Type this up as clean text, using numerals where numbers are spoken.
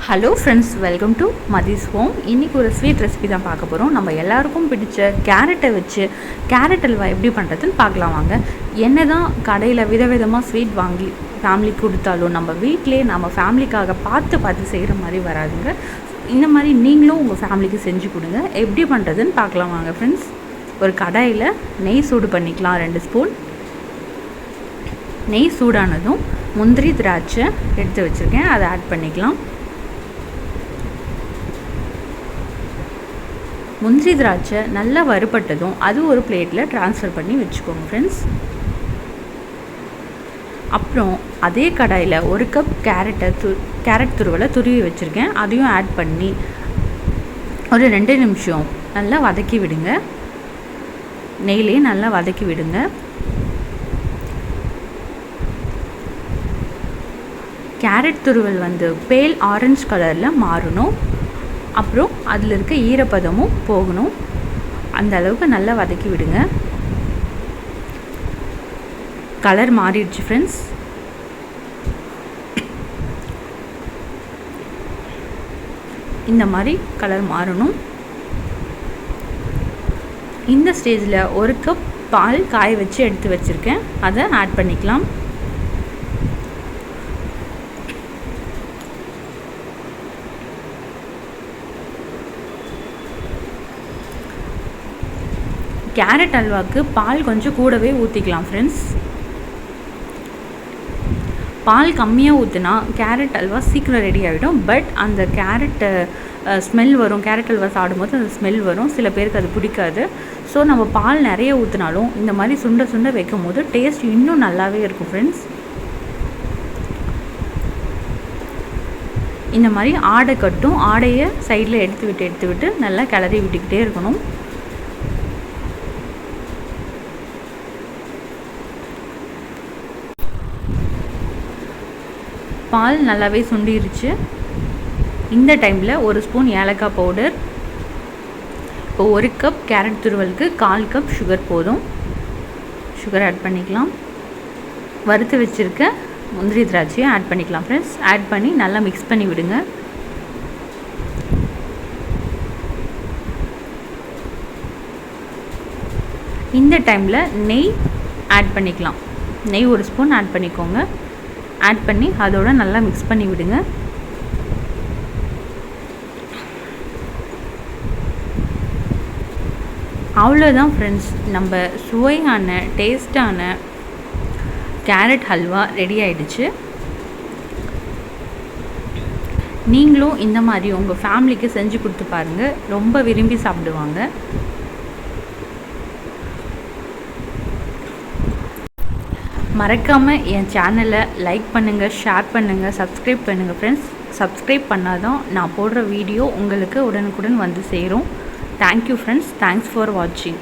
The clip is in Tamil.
Hello friends, welcome to Mathi's home. இன்றைக்கி ஒரு ஸ்வீட் ரெசிபி தான் பார்க்க போகிறோம். நம்ம எல்லாருக்கும் பிடிச்ச கேரட்டை வச்சு கேரட் அல்வா எப்படி பண்ணுறதுன்னு பார்க்கலாம் வாங்க. என்ன தான் கடையில் விதவிதமாக ஸ்வீட் வாங்கி ஃபேமிலிக்கு கொடுத்தாலும் நம்ம வீட்டிலே நம்ம ஃபேமிலிக்காக பார்த்து செய்கிற மாதிரி வராதுங்க. இந்த மாதிரி நீங்களும் உங்கள் ஃபேமிலிக்கு செஞ்சு கொடுங்க. எப்படி பண்ணுறதுன்னு பார்க்கலாம் வாங்க ஃப்ரெண்ட்ஸ். ஒரு கடாயில் நெய் சூடு பண்ணிக்கலாம். 2 ஸ்பூன் நெய் சூடானதும் முந்திரி திராட்சை எடுத்து வச்சுருக்கேன், அதை ஆட் பண்ணிக்கலாம். முந்திரி திராட்சை நல்லா வறுபட்டதும் அது ஒரு பிளேட்டில் ட்ரான்ஸ்ஃபர் பண்ணி வச்சுக்கோங்க ஃப்ரெண்ட்ஸ். அப்புறம் அதே கடாயில் 1 கப் கேரட் துருவலை துருவி வச்சுருக்கேன், அதையும் ஆட் பண்ணி ஒரு 2 நிமிஷம் நல்லா வதக்கி விடுங்க. நெய்லேயே நல்லா வதக்கி விடுங்க. கேரட் துருவல் பேல் ஆரஞ்சு கலரில் மாறணும். அப்புறம் அதில் இருக்க ஈரப்பதமும் போகணும். அந்த அளவுக்கு நல்லா வதக்கி விடுங்க. கலர் மாறிடுச்சு ஃப்ரெண்ட்ஸ். இந்த மாதிரி கலர் மாறணும். இந்த ஸ்டேஜில் 1 கப் பால் காய வச்சு எடுத்து வச்சுருக்கேன், அதை ஆட் பண்ணிக்கலாம். கேரட் அல்வாவுக்கு பால் கொஞ்சம் கூடவே ஊற்றிக்கலாம் ஃப்ரெண்ட்ஸ். பால் கம்மியாக ஊற்றினா கேரட் அல்வா சீக்கிரம் ரெடி ஆகிடும். பட் அந்த கேரட்டு ஸ்மெல் வரும். கேரட் அல்வா சாப்பிடும்போது அந்த ஸ்மெல் வரும். சில பேருக்கு அது பிடிக்காது. ஸோ நம்ம பால் நிறைய ஊற்றினாலும் இந்த மாதிரி சுண்ட வைக்கும் போது டேஸ்ட் இன்னும் நல்லாவே இருக்கும் ஃப்ரெண்ட்ஸ். இந்த மாதிரி ஆடை கட்டும். ஆடையை சைடில் எடுத்து விட்டு நல்லா கிளறி விட்டுக்கிட்டே இருக்கணும். பால் நல்லாவே சுண்டிருச்சு. இந்த டைமில் 1 ஸ்பூன் ஏலக்காய் பவுடர். இப்போ 1 கப் கேரட் துருவலுக்கு 1/4 கப் சுகர் போதும். சுகர் ஆட் பண்ணிக்கலாம். வறுத்து வச்சுருக்க முந்திரி திராட்சையை ஆட் பண்ணிக்கலாம் ஃப்ரெண்ட்ஸ். ஆட் பண்ணி நல்லா மிக்ஸ் பண்ணி விடுங்க. இந்த டைமில் நெய் ஆட் பண்ணிக்கலாம். நெய் 1 ஸ்பூன் ஆட் பண்ணிக்கோங்க. ஆட் பண்ணி அதோட நல்லா மிக்ஸ் பண்ணி விடுங்க. அவ்வளோதான் ஃப்ரெண்ட்ஸ், நம்ம சுவையான டேஸ்டான கேரட் ஹல்வா ரெடி ஆகிடுச்சு. நீங்களும் இந்த மாதிரி உங்கள் ஃபேமிலிக்கு செஞ்சு கொடுத்து பாருங்கள், ரொம்ப விரும்பி சாப்பிடுவாங்க. மறக்காமல் என் சேனலை லைக் பண்ணுங்கள், ஷேர் பண்ணுங்கள், சப்ஸ்கிரைப் பண்ணுங்கள் ஃப்ரெண்ட்ஸ். சப்ஸ்கிரைப் பண்ணால் தான் நான் போடுற வீடியோ உங்களுக்கு உடனுக்குடன் வந்து சேரும். Thank you friends. தேங்க்ஸ் ஃபார் வாட்சிங்.